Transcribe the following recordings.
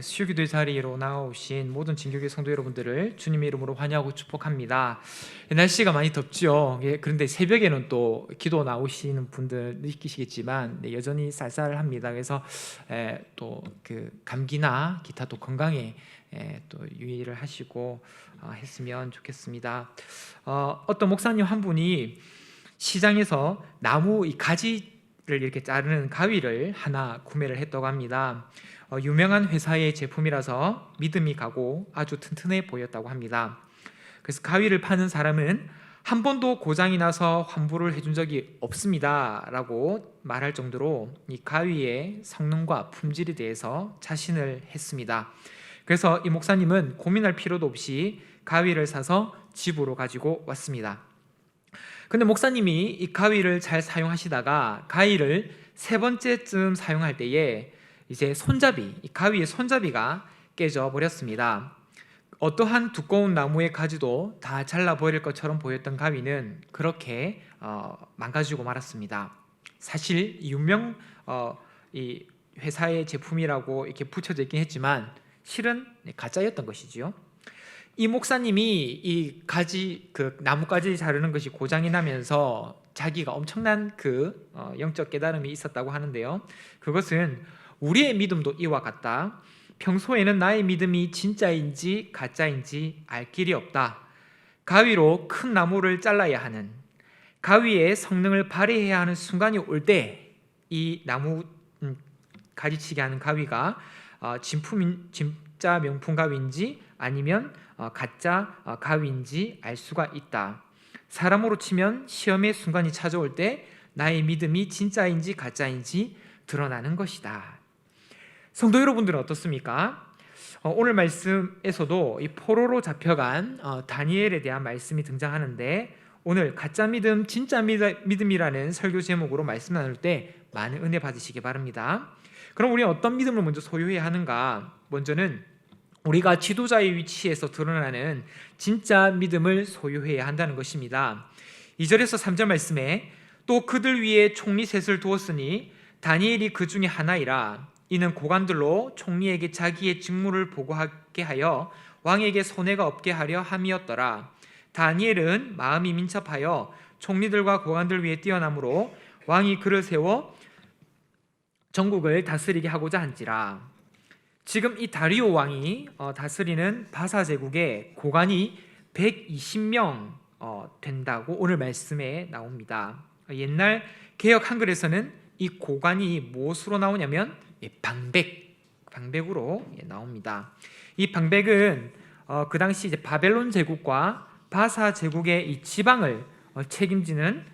수요기도의 자리로 나오신 모든 진교회 성도 여러분들을 주님의 이름으로 환영하고 축복합니다. 날씨가 많이 덥죠. 그런데 새벽에는 또 기도 나오시는 분들 느끼시겠지만 여전히 쌀쌀합니다. 그래서 또 그 감기나 기타 또 건강에 또 유의를 하시고 했으면 좋겠습니다. 어떤 목사님 한 분이 시장에서 나무 이 가지를 이렇게 자르는 가위를 하나 구매를 했다고 합니다. 유명한 회사의 제품이라서 믿음이 가고 아주 튼튼해 보였다고 합니다. 그래서 가위를 파는 사람은 한 번도 고장이 나서 환불을 해준 적이 없습니다 라고 말할 정도로 이 가위의 성능과 품질에 대해서 자신을 했습니다. 그래서 이 목사님은 고민할 필요도 없이 가위를 사서 집으로 가지고 왔습니다. 근데 목사님이 이 가위를 잘 사용하시다가 가위를 세 번째쯤 사용할 때에 이제 손잡이, 이 가위의 손잡이가 깨져 버렸습니다. 어떠한 두꺼운 나무의 가지도 다 잘라버릴 것처럼 보였던 가위는 그렇게 망가지고 말았습니다. 사실 유명 이 회사의 제품이라고 이렇게 붙여져 있긴 했지만 실은 가짜였던 것이지요. 이 목사님이 이 가지 그 나뭇가지 자르는 것이 고장이 나면서 자기가 엄청난 그 영적 깨달음이 있었다고 하는데요. 그것은 우리의 믿음도 이와 같다. 평소에는 나의 믿음이 진짜인지 가짜인지 알 길이 없다. 가위로 큰 나무를 잘라야 하는, 가위의 성능을 발휘해야 하는 순간이 올 때 이 나무 가지치기 하는 가위가 진짜 명품 가위인지 아니면 가짜 가위인지 알 수가 있다. 사람으로 치면 시험의 순간이 찾아올 때 나의 믿음이 진짜인지 가짜인지 드러나는 것이다. 성도 여러분들은 어떻습니까? 오늘 말씀에서도 이 포로로 잡혀간 다니엘에 대한 말씀이 등장하는데 오늘 가짜 믿음, 진짜 믿음이라는 설교 제목으로 말씀 나눌 때 많은 은혜 받으시기 바랍니다. 그럼 우리는 어떤 믿음을 먼저 소유해야 하는가? 먼저는 우리가 지도자의 위치에서 드러나는 진짜 믿음을 소유해야 한다는 것입니다. 2절에서 3절 말씀에 또 그들 위에 총리셋을 두었으니 다니엘이 그 중에 하나이라. 이는 고관들로 총리에게 자기의 직무를 보고하게 하여 왕에게 손해가 없게 하려 함이었더라. 다니엘은 마음이 민첩하여 총리들과 고관들 위에 뛰어나므로 왕이 그를 세워 전국을 다스리게 하고자 한지라. 지금 이 다리오 왕이 다스리는 바사 제국의 고관이 120명 된다고 오늘 말씀에 나옵니다. 옛날 개역 한글에서는 이 고관이 무엇으로 나오냐면 방백으로 나옵니다. 이 방백은 그 당시 이제 바벨론 제국과 바사 제국의 이 지방을 책임지는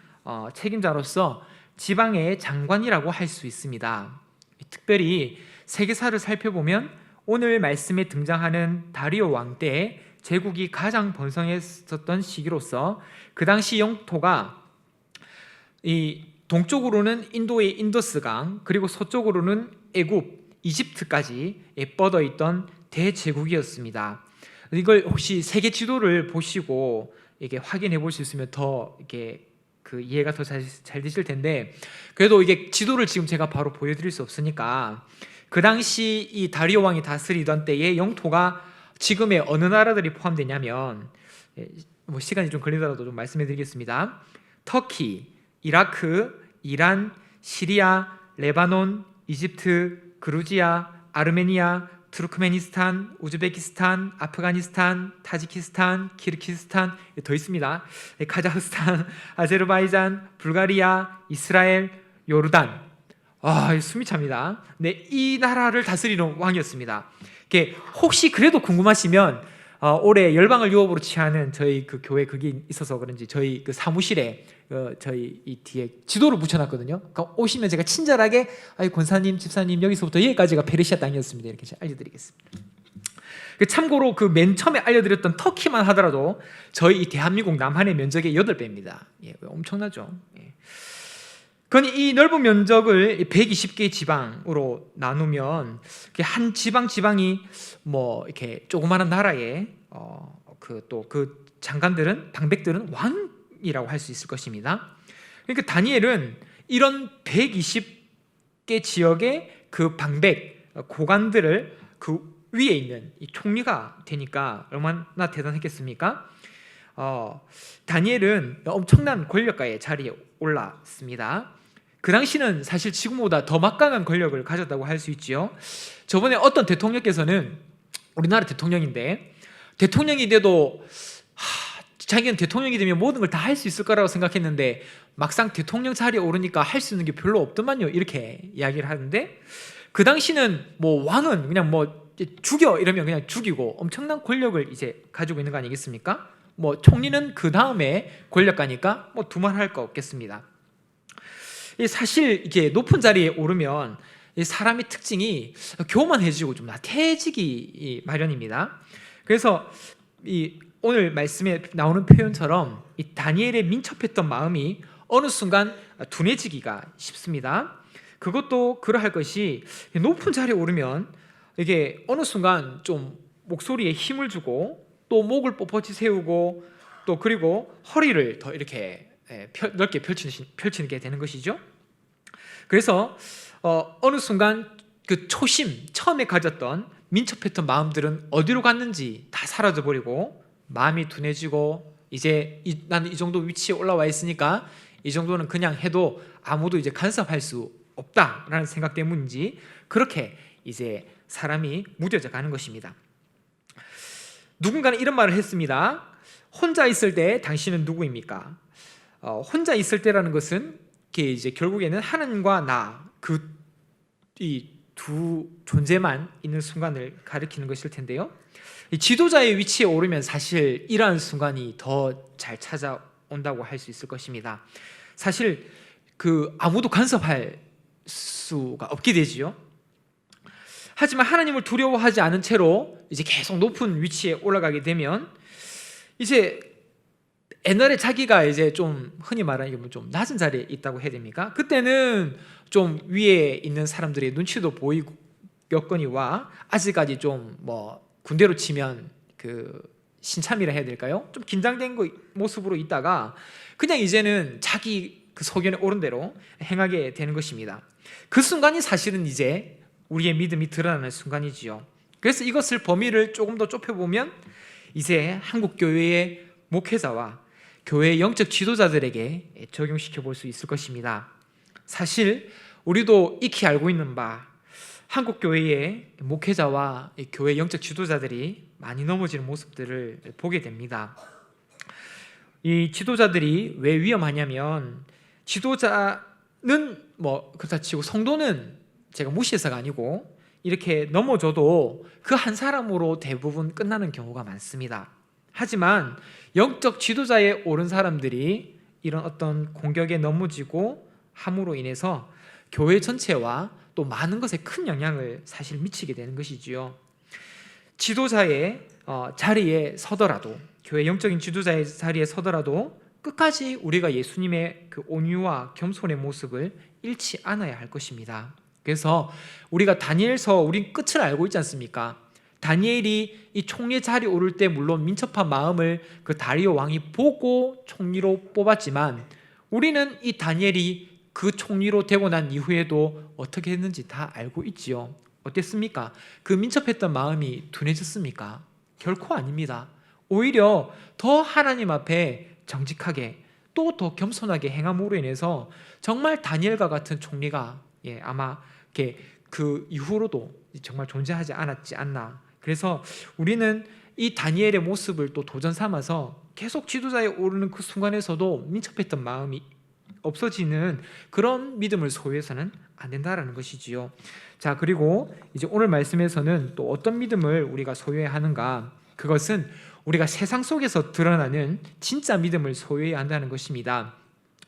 책임자로서 지방의 장관이라고 할 수 있습니다. 특별히 세계사를 살펴보면 오늘 말씀에 등장하는 다리오 왕 때 제국이 가장 번성했었던 시기로서 그 당시 영토가 이 동쪽으로는 인도의 인더스강, 그리고 서쪽으로는 애굽, 이집트까지 뻗어 있던 대제국이었습니다. 이걸 혹시 세계 지도를 보시고 이게 확인해 볼 수 있으면 더 이게 그 이해가 더 잘 되실 텐데, 그래도 이게 지도를 지금 제가 바로 보여드릴 수 없으니까 그 당시 이 다리오 왕이 다스리던 때의 영토가 지금의 어느 나라들이 포함되냐면 뭐 시간이 좀 걸리더라도 좀 말씀해 드리겠습니다. 터키, 이라크, 이란, 시리아, 레바논, 이집트, 그루지아, 아르메니아, 투르크메니스탄, 우즈베키스탄, 아프가니스탄, 타지키스탄, 키르기스탄, 더 있습니다. 카자흐스탄, 아제르바이잔, 불가리아, 이스라엘, 요르단. 숨이 찹니다. 네, 이 나라를 다스리는 왕이었습니다. 혹시 그래도 궁금하시면 올해 열방을 유업으로 취하는 저희 그 교회 그게 있어서 그런지 저희 그 사무실에 저희 이 뒤에 지도를 붙여놨거든요. 그러니까 오시면 제가 친절하게 권사님, 집사님 여기서부터 여기까지가 페르시아 땅이었습니다 이렇게 알려드리겠습니다. 참고로 그 맨 처음에 알려드렸던 터키만 하더라도 저희 이 대한민국 남한의 면적의 8배입니다. 엄청나죠. 그건 이 넓은 면적을 120개의 지방으로 나누면 한 지방이 뭐 이렇게 조그마한 나라에 그 장관들은 방백들은 왕이라고 할 수 있을 것입니다. 그러니까 다니엘은 이런 120개 지역의 그 방백 고관들을 그 위에 있는 이 총리가 되니까 얼마나 대단했겠습니까? 다니엘은 엄청난 권력가의 자리에 올랐습니다. 그 당시는 사실 지금보다 더 막강한 권력을 가졌다고 할 수 있지요. 저번에 어떤 대통령께서는, 우리나라 대통령인데, 대통령이 돼도 자기는 대통령이 되면 모든 걸 다 할 수 있을 거라고 생각했는데 막상 대통령 자리에 오르니까 할 수 있는 게 별로 없더만요, 이렇게 이야기를 하는데, 그 당시는 뭐 왕은 그냥 뭐 죽여 이러면 그냥 죽이고 엄청난 권력을 이제 가지고 있는 거 아니겠습니까? 뭐 총리는 그 다음에 권력가니까 뭐 두말할 거 없겠습니다. 사실 이게 높은 자리에 오르면 사람의 특징이 교만해지고 좀 나태해지기 마련입니다. 그래서 이 오늘 말씀에 나오는 표현처럼 이 다니엘의 민첩했던 마음이 어느 순간 둔해지기가 쉽습니다. 그것도 그러할 것이, 높은 자리에 오르면 이게 어느 순간 좀 목소리에 힘을 주고 또 목을 뻣뻣이 세우고 또 그리고 허리를 더 이렇게 넓게 펼치게 되는 것이죠. 그래서 어느 순간 그 처음에 가졌던 민첩했던 마음들은 어디로 갔는지 다 사라져 버리고 마음이 둔해지고, 이제 나는 이 정도 위치에 올라와 있으니까 이 정도는 그냥 해도 아무도 이제 간섭할 수 없다라는 생각 때문인지 그렇게 이제 사람이 무뎌져 가는 것입니다. 누군가는 이런 말을 했습니다. 혼자 있을 때 당신은 누구입니까? 혼자 있을 때라는 것은 이제 결국에는 하나님과 나, 이 두 존재만 있는 순간을 가리키는 것일 텐데요. 이 지도자의 위치에 오르면 사실 이러한 순간이 더 잘 찾아온다고 할 수 있을 것입니다. 사실 아무도 간섭할 수가 없게 되지요. 하지만 하나님을 두려워하지 않은 채로 이제 계속 높은 위치에 올라가게 되면, 이제 옛날에 자기가 이제 좀 흔히 말하는 좀 낮은 자리에 있다고 해야 됩니까? 그때는 좀 위에 있는 사람들의 눈치도 보이겠거니와 아직까지 좀 뭐 군대로 치면 신참이라 해야 될까요? 좀 긴장된 모습으로 있다가 그냥 이제는 자기 소견에 옳은 대로 행하게 되는 것입니다. 그 순간이 사실은 이제 우리의 믿음이 드러나는 순간이지요. 그래서 이것을 범위를 조금 더 좁혀보면 이제 한국교회의 목회자와 교회의 영적 지도자들에게 적용시켜 볼 수 있을 것입니다. 사실 우리도 익히 알고 있는 바, 한국교회의 목회자와 교회 영적 지도자들이 많이 넘어지는 모습들을 보게 됩니다. 이 지도자들이 왜 위험하냐면, 지도자는 뭐 그렇다 치고 성도는 제가 무시해서가 아니고 이렇게 넘어져도 그 한 사람으로 대부분 끝나는 경우가 많습니다. 하지만 영적 지도자에 오른 사람들이 이런 어떤 공격에 넘어지고 함으로 인해서 교회 전체와 또 많은 것에 큰 영향을 사실 미치게 되는 것이지요. 지도자의 자리에 서더라도, 교회 영적인 지도자의 자리에 서더라도 끝까지 우리가 예수님의 그 온유와 겸손의 모습을 잃지 않아야 할 것입니다. 그래서 우리가 다니엘서 우린 끝을 알고 있지 않습니까? 다니엘이 이 총리 자리에 오를 때 물론 민첩한 마음을 그 다리오 왕이 보고 총리로 뽑았지만, 우리는 이 다니엘이 그 총리로 되고 난 이후에도 어떻게 했는지 다 알고 있지요. 어땠습니까? 그 민첩했던 마음이 둔해졌습니까? 결코 아닙니다. 오히려 더 하나님 앞에 정직하게 또 더 겸손하게 행함으로 인해서 정말 다니엘과 같은 총리가 아마 그 이후로도 정말 존재하지 않았지 않나. 그래서 우리는 이 다니엘의 모습을 또 도전 삼아서 계속 지도자에 오르는 그 순간에서도 민첩했던 마음이 없어지는 그런 믿음을 소유해서는 안 된다라는 것이지요. 자, 그리고 이제 오늘 말씀에서는 또 어떤 믿음을 우리가 소유해야 하는가? 그것은 우리가 세상 속에서 드러나는 진짜 믿음을 소유해야 한다는 것입니다.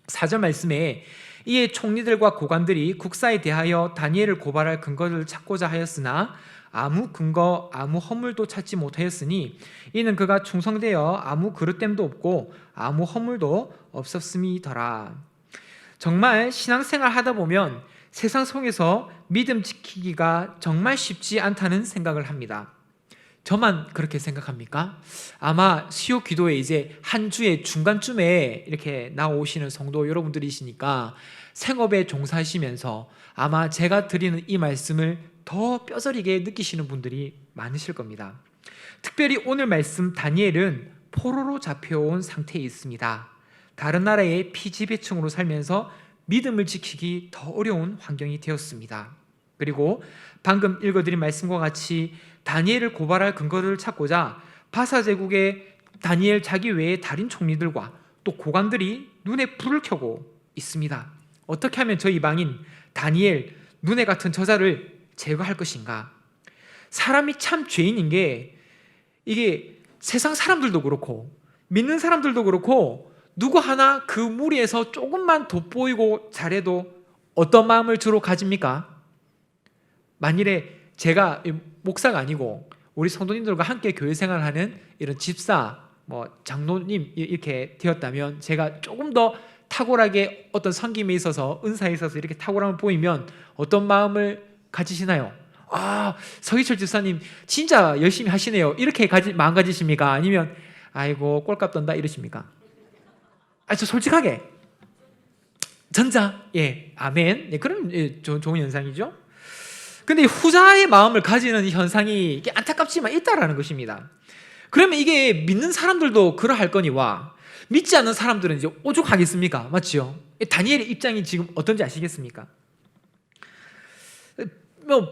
4절 말씀에 이에 총리들과 고관들이 국사에 대하여 다니엘을 고발할 근거를 찾고자 하였으나 아무 근거 아무 허물도 찾지 못하였으니 이는 그가 충성되어 아무 그릇됨도 없고 아무 허물도 없었음이더라. 정말 신앙생활 하다 보면 세상 속에서 믿음 지키기가 정말 쉽지 않다는 생각을 합니다. 저만 그렇게 생각합니까? 아마 수요 기도에 이제 한 주의 중간쯤에 이렇게 나오시는 성도 여러분들이시니까 생업에 종사하시면서 아마 제가 드리는 이 말씀을 더 뼈저리게 느끼시는 분들이 많으실 겁니다. 특별히 오늘 말씀 다니엘은 포로로 잡혀온 상태에 있습니다. 다른 나라의 피지배층으로 살면서 믿음을 지키기 더 어려운 환경이 되었습니다. 그리고 방금 읽어드린 말씀과 같이 다니엘을 고발할 근거를 찾고자 바사 제국의 다니엘 자기 외의 달인 총리들과 또 고관들이 눈에 불을 켜고 있습니다. 어떻게 하면 저 이방인 다니엘 눈에 같은 저자를 제거할 것인가? 사람이 참 죄인인 게 이게 세상 사람들도 그렇고 믿는 사람들도 그렇고 누구 하나 그 무리에서 조금만 돋보이고 잘해도 어떤 마음을 주로 가집니까? 만일에 제가 목사가 아니고 우리 성도님들과 함께 교회 생활하는 이런 집사, 장로님 이렇게 되었다면 제가 조금 더 탁월하게 어떤 섬김에 있어서 은사에 있어서 이렇게 탁월함을 보이면 어떤 마음을 가지시나요? 서기철 집사님 진짜 열심히 하시네요. 이렇게 마음 가지십니까? 아니면 아이고 꼴값 떤다 이러십니까? 저 솔직하게 전자, 아멘. 그런 좋은 현상이죠. 근데 후자의 마음을 가지는 현상이 안타깝지만 있다라는 것입니다. 그러면 이게 믿는 사람들도 그러할 거니와 믿지 않는 사람들은 이제 오죽하겠습니까? 맞죠? 다니엘의 입장이 지금 어떤지 아시겠습니까?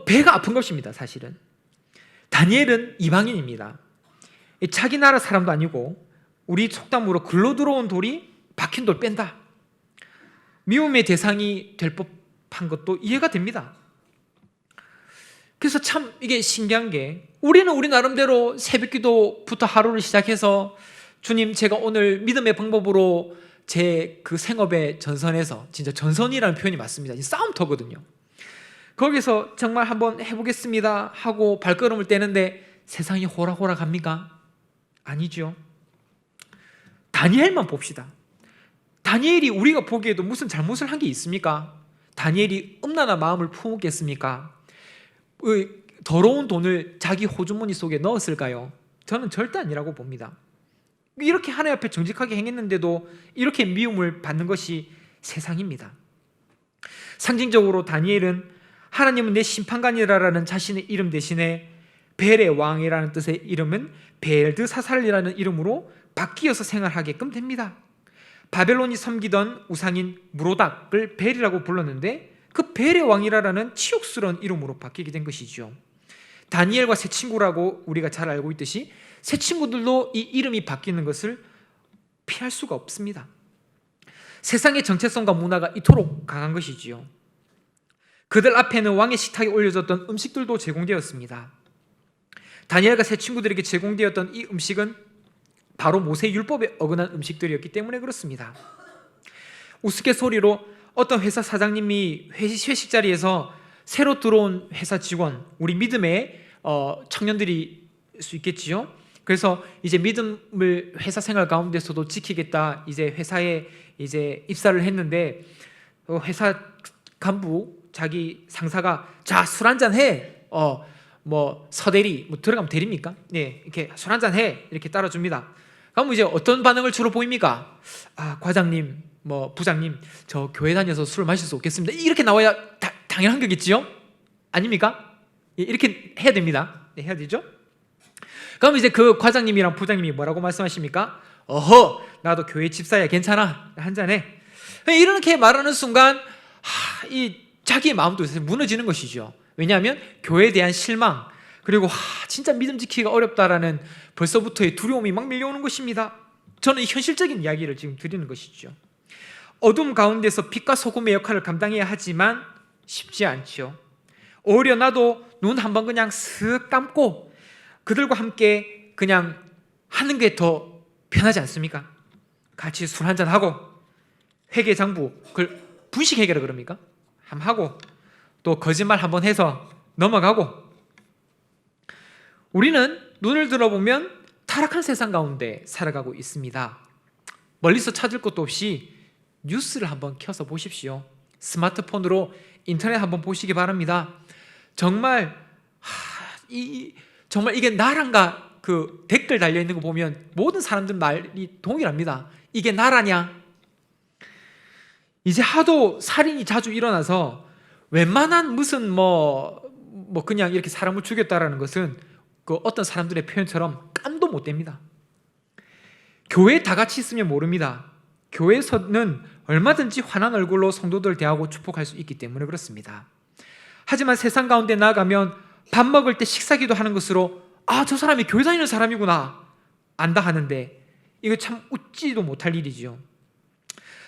배가 아픈 것입니다. 사실은 다니엘은 이방인입니다. 자기 나라 사람도 아니고 우리 속담으로 글로 들어온 돌이 박힌 돌 뺀다. 미움의 대상이 될 법한 것도 이해가 됩니다. 그래서 참 이게 신기한 게 우리는 우리 나름대로 새벽기도부터 하루를 시작해서 주님 제가 오늘 믿음의 방법으로 제 그 생업의 전선에서 진짜 전선이라는 표현이 맞습니다. 싸움터거든요. 거기서 정말 한번 해보겠습니다 하고 발걸음을 떼는데 세상이 호락호락 합니까? 아니죠. 다니엘만 봅시다. 다니엘이 우리가 보기에도 무슨 잘못을 한 게 있습니까? 다니엘이 음란한 마음을 품었겠습니까? 더러운 돈을 자기 호주머니 속에 넣었을까요? 저는 절대 아니라고 봅니다. 이렇게 하나님 앞에 정직하게 행했는데도 이렇게 미움을 받는 것이 세상입니다. 상징적으로 다니엘은 하나님은 내 심판관이라는 자신의 이름 대신에 벨의 왕이라는 뜻의 이름은 벨드사살이라는 이름으로 바뀌어서 생활하게끔 됩니다. 바벨론이 섬기던 우상인 무로닥을 벨이라고 불렀는데 그 벨의 왕이라는 치욕스러운 이름으로 바뀌게 된 것이죠. 다니엘과 새 친구라고 우리가 잘 알고 있듯이 새 친구들도 이 이름이 바뀌는 것을 피할 수가 없습니다. 세상의 정체성과 문화가 이토록 강한 것이지요. 그들 앞에는 왕의 식탁에 올려졌던 음식들도 제공되었습니다. 다니엘과 새 친구들에게 제공되었던 이 음식은 바로 모세 율법에 어긋난 음식들이었기 때문에 그렇습니다. 우스갯소리로 어떤 회사 사장님이 회식 자리에서 새로 들어온 회사 직원, 우리 믿음의 청년들이 수 있겠지요. 그래서 이제 믿음을 회사 생활 가운데서도 지키겠다. 이제 회사에 이제 입사를 했는데 회사 간부 자기 상사가 자 술 한잔 해. 서대리 들어가면 대리입니까? 네, 이렇게 술 한잔 해 이렇게 따라줍니다. 그럼 이제 어떤 반응을 주로 보입니까? 과장님, 부장님, 저 교회 다녀서 술 마실 수 없겠습니다. 이렇게 나와야 당연한 거겠지요? 아닙니까? 이렇게 해야 됩니다. 네, 해야 되죠? 그럼 이제 그 과장님이랑 부장님이 뭐라고 말씀하십니까? 나도 교회 집사야, 괜찮아, 한잔해. 이렇게 말하는 순간 이 자기의 마음도 무너지는 것이죠. 왜냐하면 교회에 대한 실망, 그리고 진짜 믿음 지키기가 어렵다라는 벌써부터의 두려움이 막 밀려오는 것입니다. 저는 이 현실적인 이야기를 지금 드리는 것이죠. 어둠 가운데서 빛과 소금의 역할을 감당해야 하지만 쉽지 않죠. 오히려 나도 눈 한번 그냥 슥 감고 그들과 함께 그냥 하는 게 더 편하지 않습니까? 같이 술 한잔하고 회계장부, 그걸 분식회계라 그럽니까? 한번 하고 또 거짓말 한번 해서 넘어가고. 우리는 눈을 들어보면 타락한 세상 가운데 살아가고 있습니다. 멀리서 찾을 것도 없이 뉴스를 한번 켜서 보십시오. 스마트폰으로 인터넷 한번 보시기 바랍니다. 정말 정말 이게 나란가 그 댓글 달려있는 거 보면 모든 사람들 말이 동일합니다. 이게 나라냐? 이제 하도 살인이 자주 일어나서 웬만한 무슨 뭐 그냥 이렇게 사람을 죽였다라는 것은 그 어떤 사람들의 표현처럼 깜도 못 됩니다. 교회에 다 같이 있으면 모릅니다. 교회에서는 얼마든지 환한 얼굴로 성도들 대하고 축복할 수 있기 때문에 그렇습니다. 하지만 세상 가운데 나아가면 밥 먹을 때 식사기도 하는 것으로 저 사람이 교회 다니는 사람이구나 안다 하는데 이거 참 웃지도 못할 일이지요.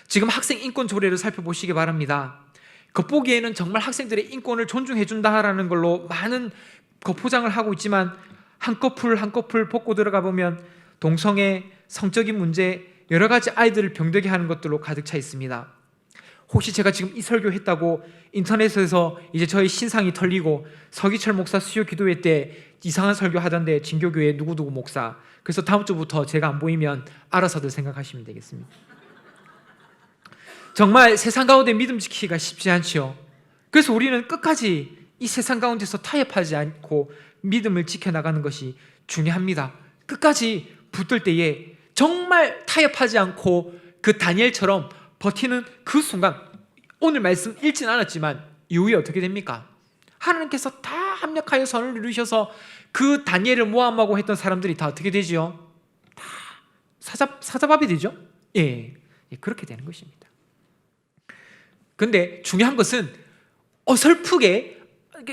지금 학생 인권 조례를 살펴보시기 바랍니다. 겉보기에는 정말 학생들의 인권을 존중해 준다라는 걸로 많은 겉포장을 하고 있지만 한 커플 한 커플 벗고 들어가 보면 동성애, 성적인 문제, 여러 가지 아이들을 병들게 하는 것들로 가득 차 있습니다. 혹시 제가 지금 이 설교했다고 인터넷에서 이제 저희 신상이 털리고 서기철 목사 수요 기도회 때 이상한 설교 하던데 진교교회 누구누구 목사, 그래서 다음 주부터 제가 안 보이면 알아서들 생각하시면 되겠습니다. 정말 세상 가운데 믿음 지키기가 쉽지 않지요. 그래서 우리는 끝까지 이 세상 가운데서 타협하지 않고 믿음을 지켜나가는 것이 중요합니다. 끝까지 붙들 때에 정말 타협하지 않고 그 다니엘처럼 버티는 그 순간, 오늘 말씀 읽진 않았지만 이후에 어떻게 됩니까? 하나님께서 다 합력하여 선을 이루셔서 그 다니엘을 모함하고 했던 사람들이 다 어떻게 되지요? 다 사자밥이 되죠? 예, 그렇게 되는 것입니다. 근데 중요한 것은 어설프게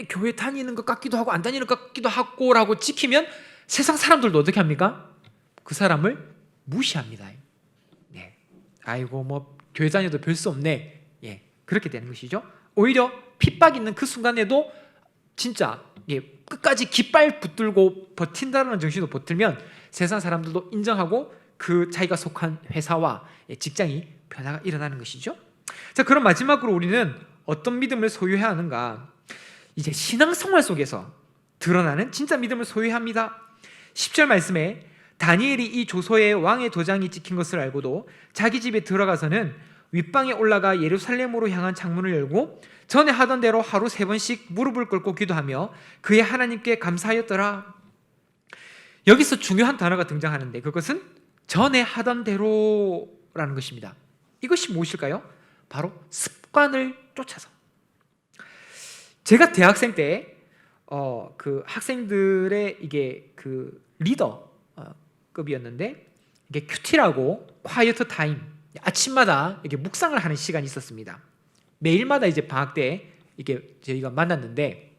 교회 다니는 것 같기도 하고 안 다니는 것 같기도 하고 라고 지키면 세상 사람들도 어떻게 합니까? 그 사람을 무시합니다. 네. 아이고 뭐 교회 다녀도 별 수 없네. 예, 그렇게 되는 것이죠. 오히려 핍박 있는 그 순간에도 진짜 끝까지 깃발 붙들고 버틴다는 정신으로 버티면 세상 사람들도 인정하고 그 자기가 속한 회사와 직장이 변화가 일어나는 것이죠. 자, 그럼 마지막으로 우리는 어떤 믿음을 소유해야 하는가? 이제 신앙생활 속에서 드러나는 진짜 믿음을 소유해야 합니다. 10절 말씀에 다니엘이 이 조서에 왕의 도장이 찍힌 것을 알고도 자기 집에 들어가서는 윗방에 올라가 예루살렘으로 향한 창문을 열고 전에 하던 대로 하루 3번씩 무릎을 꿇고 기도하며 그의 하나님께 감사하였더라. 여기서 중요한 단어가 등장하는데 그것은 전에 하던 대로라는 것입니다. 이것이 무엇일까요? 바로 습관을 쫓아서. 제가 대학생 때 그 학생들의 이게 그 리더급이었는데 이게 큐티라고 콰이어트 타임, 아침마다 이렇게 묵상을 하는 시간이 있었습니다. 매일마다 이제 방학 때 이게 저희가 만났는데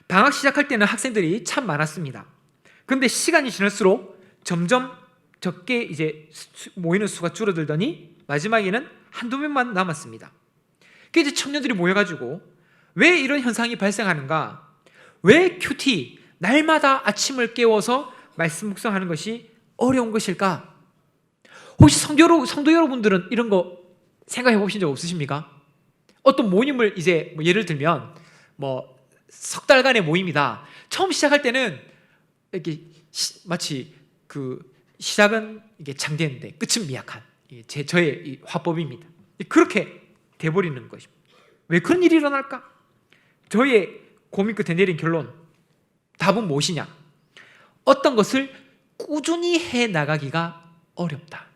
방학 시작할 때는 학생들이 참 많았습니다. 그런데 시간이 지날수록 점점 적게 이제 모이는 수가 줄어들더니 마지막에는 한두 명만 남았습니다. 그 이제 청년들이 모여가지고 왜 이런 현상이 발생하는가? 왜 큐티 날마다 아침을 깨워서 말씀 묵상하는 것이 어려운 것일까? 혹시 성도 여러분들은 이런 거 생각해 보신 적 없으십니까? 어떤 모임을 이제 뭐 예를 들면 뭐 석 달간의 모임이다. 처음 시작할 때는 이렇게 마치 그 시작은 이게 장대인데 끝은 미약한 저의 이 화법입니다. 그렇게 돼버리는 것입니다. 왜 그런 일이 일어날까? 저의 고민 끝에 내린 결론, 답은 무엇이냐? 어떤 것을 꾸준히 해 나가기가 어렵다.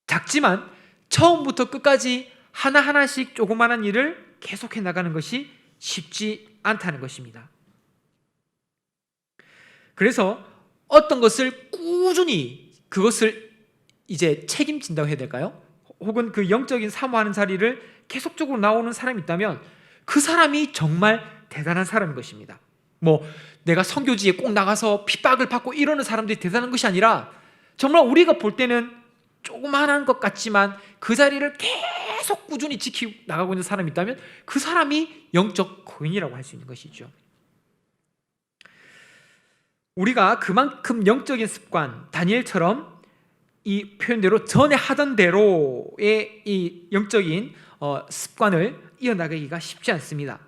작지만 처음부터 끝까지 하나하나씩 조그마한 일을 계속해 나가는 것이 쉽지 않다는 것입니다. 그래서 어떤 것을 꾸준히 그것을 이제 책임진다고 해야 될까요? 혹은 그 영적인 사모하는 자리를 계속적으로 나오는 사람이 있다면 그 사람이 정말 대단한 사람인 것입니다. 뭐 내가 선교지에 꼭 나가서 핍박을 받고 이러는 사람들이 대단한 것이 아니라 정말 우리가 볼 때는 조그만한 것 같지만 그 자리를 계속 꾸준히 지키고 나가고 있는 사람이 있다면 그 사람이 영적 거인이라고 할 수 있는 것이죠. 우리가 그만큼 영적인 습관, 다니엘처럼 이 표현대로 전에 하던 대로의 이 영적인 습관을 이어나가기가 쉽지 않습니다.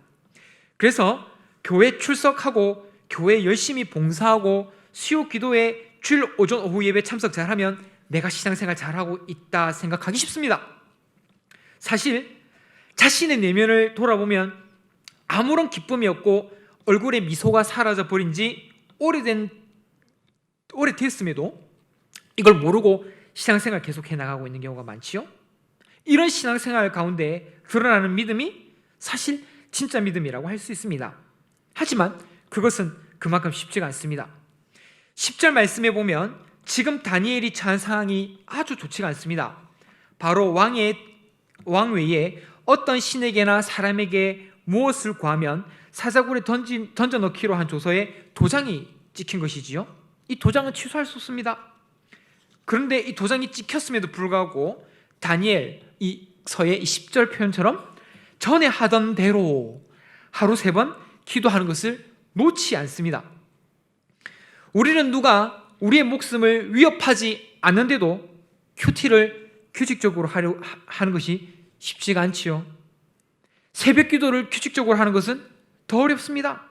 그래서 교회 출석하고 교회 열심히 봉사하고 수요 기도에 주일 오전 오후 예배 참석 잘하면 내가 신앙생활 잘하고 있다 생각하기 쉽습니다. 사실 자신의 내면을 돌아보면 아무런 기쁨이 없고 얼굴에 미소가 사라져 버린 지 오래됐음에도 이걸 모르고 신앙생활 계속해 나가고 있는 경우가 많지요. 이런 신앙생활 가운데 드러나는 믿음이 사실 진짜 믿음이라고 할 수 있습니다. 하지만 그것은 그만큼 쉽지가 않습니다. 10절 말씀에 보면 지금 다니엘이 처한 상황이 아주 좋지가 않습니다. 바로 왕 외에 어떤 신에게나 사람에게 무엇을 구하면 사자굴에 던져 넣기로 한 조서에 도장이 찍힌 것이지요. 이 도장은 취소할 수 없습니다. 그런데 이 도장이 찍혔음에도 불구하고 다니엘 이 서의 10절 표현처럼 전에 하던 대로 하루 3번 기도하는 것을 놓지 않습니다. 우리는 누가 우리의 목숨을 위협하지 않는데도 큐티를 규칙적으로 하는 것이 쉽지가 않지요. 새벽 기도를 규칙적으로 하는 것은 더 어렵습니다.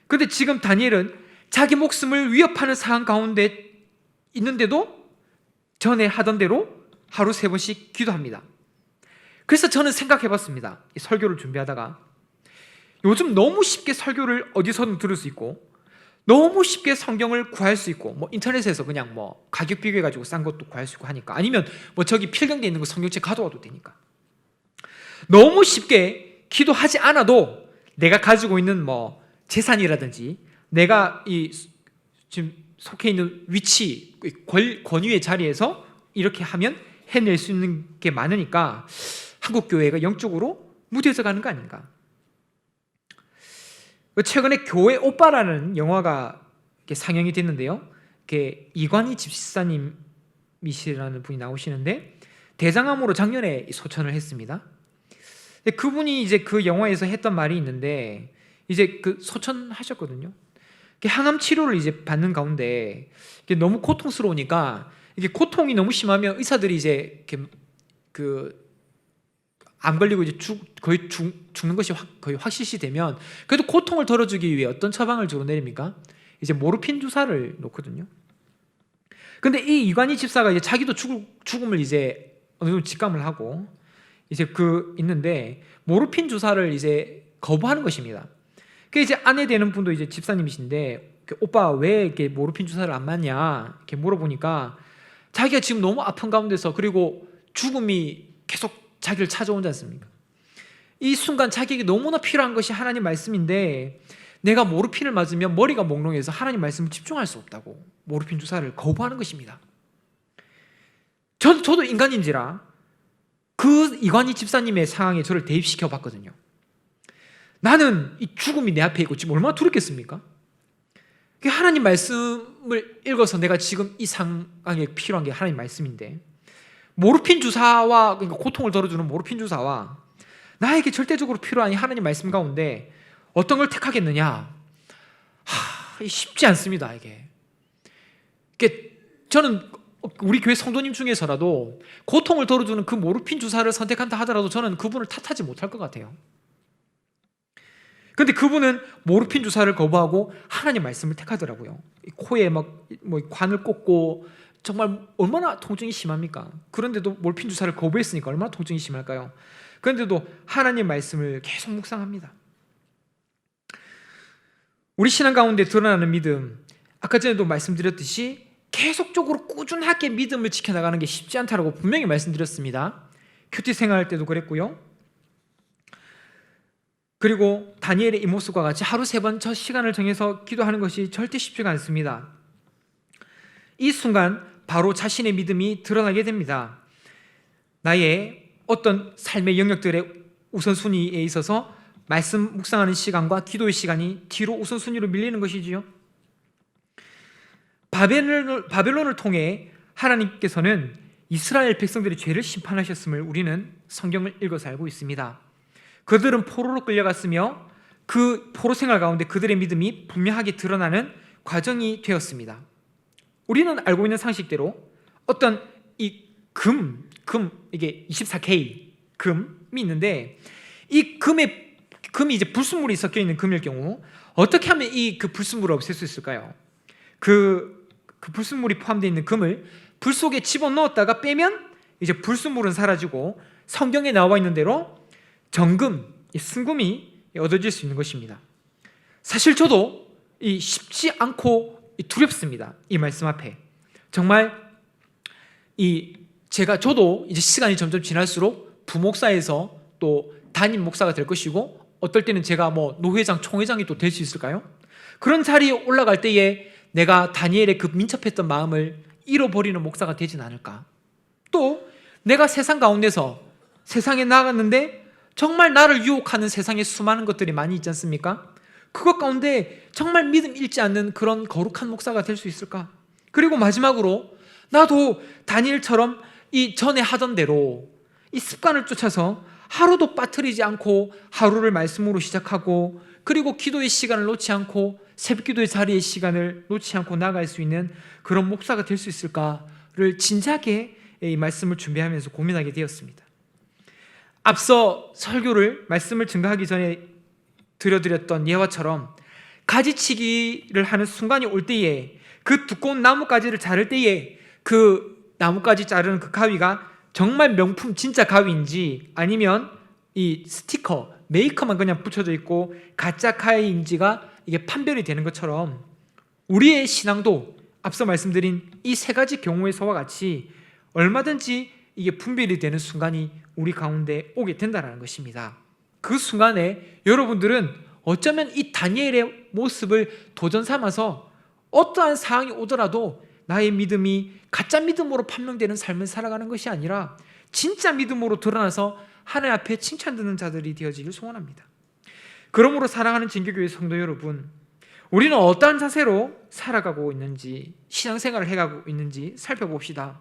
그런데 지금 다니엘은 자기 목숨을 위협하는 상황 가운데 있는데도 전에 하던 대로 하루 3번씩 기도합니다. 그래서 저는 생각해봤습니다. 이 설교를 준비하다가 요즘 너무 쉽게 설교를 어디서든 들을 수 있고 너무 쉽게 성경을 구할 수 있고 인터넷에서 그냥 가격 비교해가지고 싼 것도 구할 수 있고 하니까, 아니면 저기 필경대에 있는 거 성경책 가져와도 되니까 너무 쉽게 기도하지 않아도 내가 가지고 있는 재산이라든지 내가 지금 속해 있는 위치, 권위의 자리에서 이렇게 하면 해낼 수 있는 게 많으니까 한국 교회가 영적으로 무뎌져 가는 거 아닌가. 최근에 교회 오빠라는 영화가 상영이 됐는데요. 이관희 집사님이시라는 분이 나오시는데 대장암으로 작년에 소천을 했습니다. 그분이 이제 그 영화에서 했던 말이 있는데, 이제 그 소천하셨거든요. 항암 치료를 이제 받는 가운데 너무 고통스러우니까, 이게 고통이 너무 심하면 의사들이 이제 암 걸리고 이제 거의 죽는 것이 거의 확실시 되면, 그래도 고통을 덜어주기 위해 어떤 처방을 주로 내립니까? 이제 모르핀 주사를 놓거든요. 근데 이 이관희 집사가 이제 자기도 죽음을 이제 어느 정도 직감을 하고 이제 있는데 모르핀 주사를 이제 거부하는 것입니다. 그 이제 아내 되는 분도 이제 집사님이신데, 오빠 왜 이렇게 모르핀 주사를 안 맞냐 이렇게 물어보니까, 자기가 지금 너무 아픈 가운데서, 그리고 죽음이 계속 자기를 찾아오지 않습니까? 이 순간 자기에게 너무나 필요한 것이 하나님 말씀인데, 내가 모르핀을 맞으면 머리가 몽롱해서 하나님 말씀을 집중할 수 없다고 모르핀 주사를 거부하는 것입니다. 저도 인간인지라 그 이관희 집사님의 상황에 저를 대입시켜 봤거든요. 나는 이 죽음이 내 앞에 있고 지금 얼마나 두렵겠습니까? 하나님 말씀을 읽어서 내가 지금 이 상황에 필요한 게 하나님 말씀인데, 모르핀 주사와, 그러니까 고통을 덜어주는 모르핀 주사와 나에게 절대적으로 필요한 이 하나님 말씀 가운데 어떤 걸 택하겠느냐? 쉽지 않습니다. 이게 저는 우리 교회 성도님 중에서라도 고통을 덜어주는 그 모르핀 주사를 선택한다 하더라도 저는 그분을 탓하지 못할 것 같아요. 그런데 그분은 모르핀 주사를 거부하고 하나님 말씀을 택하더라고요. 코에 관을 꽂고 정말 얼마나 통증이 심합니까? 그런데도 모르핀 주사를 거부했으니까 얼마나 통증이 심할까요? 그런데도 하나님 말씀을 계속 묵상합니다. 우리 신앙 가운데 드러나는 믿음, 아까 전에도 말씀드렸듯이 계속적으로 꾸준하게 믿음을 지켜나가는 게 쉽지 않다고 분명히 말씀드렸습니다. 큐티 생활할 때도 그랬고요. 그리고 다니엘의 이 모습과 같이 하루 3번 저 시간을 정해서 기도하는 것이 절대 쉽지가 않습니다. 이 순간 바로 자신의 믿음이 드러나게 됩니다. 나의 어떤 삶의 영역들의 우선순위에 있어서 말씀 묵상하는 시간과 기도의 시간이 뒤로 우선순위로 밀리는 것이지요. 바벨론을 통해 하나님께서는 이스라엘 백성들의 죄를 심판하셨음을 우리는 성경을 읽어서 알고 있습니다. 그들은 포로로 끌려갔으며 그 포로 생활 가운데 그들의 믿음이 분명하게 드러나는 과정이 되었습니다. 우리는 알고 있는 상식대로 어떤 이 이게 24K 금이 있는데, 이 금이 이제 불순물이 섞여 있는 금일 경우 어떻게 하면 그 불순물을 없앨 수 있을까요? 그 불순물이 포함되어 있는 금을 불 속에 집어넣었다가 빼면 이제 불순물은 사라지고 성경에 나와 있는 대로 정금, 순금이 얻어질 수 있는 것입니다. 사실 저도 쉽지 않고 두렵습니다. 이 말씀 앞에 정말 저도 이제 시간이 점점 지날수록 부목사에서 또 담임 목사가 될 것이고, 어떨 때는 제가 노회장, 총회장이 또 될 수 있을까요? 그런 자리에 올라갈 때에 내가 다니엘의 그 민첩했던 마음을 잃어버리는 목사가 되진 않을까? 또 내가 세상 가운데서 세상에 나갔는데 정말 나를 유혹하는 세상에 수많은 것들이 많이 있지 않습니까? 그것 가운데 정말 믿음 잃지 않는 그런 거룩한 목사가 될 수 있을까? 그리고 마지막으로 나도 다니엘처럼 이 전에 하던 대로 이 습관을 쫓아서 하루도 빠뜨리지 않고 하루를 말씀으로 시작하고, 그리고 기도의 시간을 놓지 않고 새벽 기도의 자리의 시간을 놓지 않고 나갈 수 있는 그런 목사가 될 수 있을까를 진지하게 이 말씀을 준비하면서 고민하게 되었습니다. 앞서 설교를 말씀을 증거하기 전에 들려드렸던 예화처럼 가지치기를 하는 순간이 올 때에, 그 두꺼운 나뭇가지를 자를 때에 그 나뭇가지 자르는 그 가위가 정말 명품 진짜 가위인지 아니면 이 스티커 메이커만 그냥 붙여져 있고 가짜 가위인지가 이게 판별이 되는 것처럼, 우리의 신앙도 앞서 말씀드린 이 세 가지 경우에서와 같이 얼마든지 이게 분별이 되는 순간이 우리 가운데 오게 된다는 것입니다. 그 순간에 여러분들은 어쩌면 이 다니엘의 모습을 도전 삼아서 어떠한 상황이 오더라도 나의 믿음이 가짜 믿음으로 판명되는 삶을 살아가는 것이 아니라 진짜 믿음으로 드러나서 하나님 앞에 칭찬 듣는 자들이 되어지길 소원합니다. 그러므로 사랑하는 진교교회 성도 여러분, 우리는 어떠한 자세로 살아가고 있는지, 신앙생활을 해가고 있는지 살펴봅시다.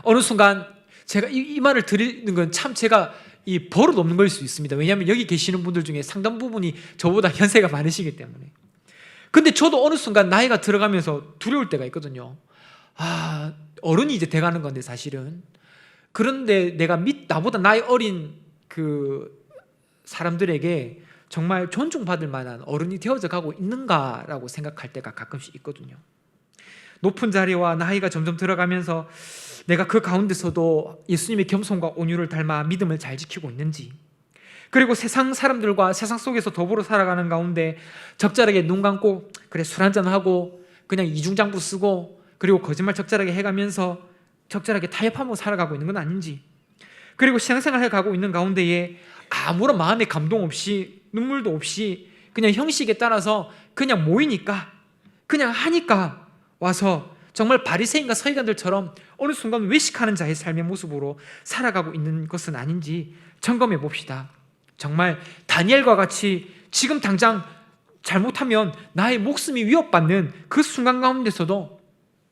어느 순간 제가 이 말을 드리는 건 참 제가 이 버릇 없는 걸 수 있습니다. 왜냐하면 여기 계시는 분들 중에 상당 부분이 저보다 연세가 많으시기 때문에. 근데 저도 어느 순간 나이가 들어가면서 두려울 때가 있거든요. 어른이 이제 돼가는 건데 사실은. 그런데 내가 나보다 나이 어린 그 사람들에게 정말 존중받을 만한 어른이 되어져 가고 있는가라고 생각할 때가 가끔씩 있거든요. 높은 자리와 나이가 점점 들어가면서 내가 그 가운데서도 예수님의 겸손과 온유를 닮아 믿음을 잘 지키고 있는지, 그리고 세상 사람들과 세상 속에서 더불어 살아가는 가운데 적절하게 눈 감고 그래 술 한잔하고 그냥 이중장부 쓰고 그리고 거짓말 적절하게 해가면서 적절하게 타협하며 살아가고 있는 건 아닌지, 그리고 신앙생활 해가고 있는 가운데에 아무런 마음의 감동 없이 눈물도 없이 그냥 형식에 따라서 그냥 모이니까 그냥 하니까 와서 정말 바리새인과 서기관들처럼 어느 순간 외식하는 자의 삶의 모습으로 살아가고 있는 것은 아닌지 점검해 봅시다. 정말 다니엘과 같이 지금 당장 잘못하면 나의 목숨이 위협받는 그 순간 가운데서도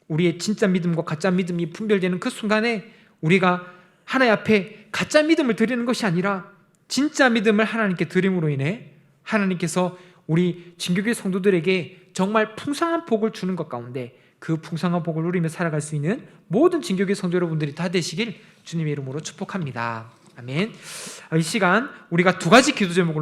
우리의 진짜 믿음과 가짜 믿음이 분별되는 그 순간에 우리가 하나님 앞에 가짜 믿음을 드리는 것이 아니라 진짜 믿음을 하나님께 드림으로 인해 하나님께서 우리 진교교회 성도들에게 정말 풍성한 복을 주는 것 가운데 그 풍성한 복을 누리며 살아갈 수 있는 모든 진교교회 성도 여러분들이 다 되시길 주님의 이름으로 축복합니다. 아멘. 이 시간 우리가 두 가지 기도 제목을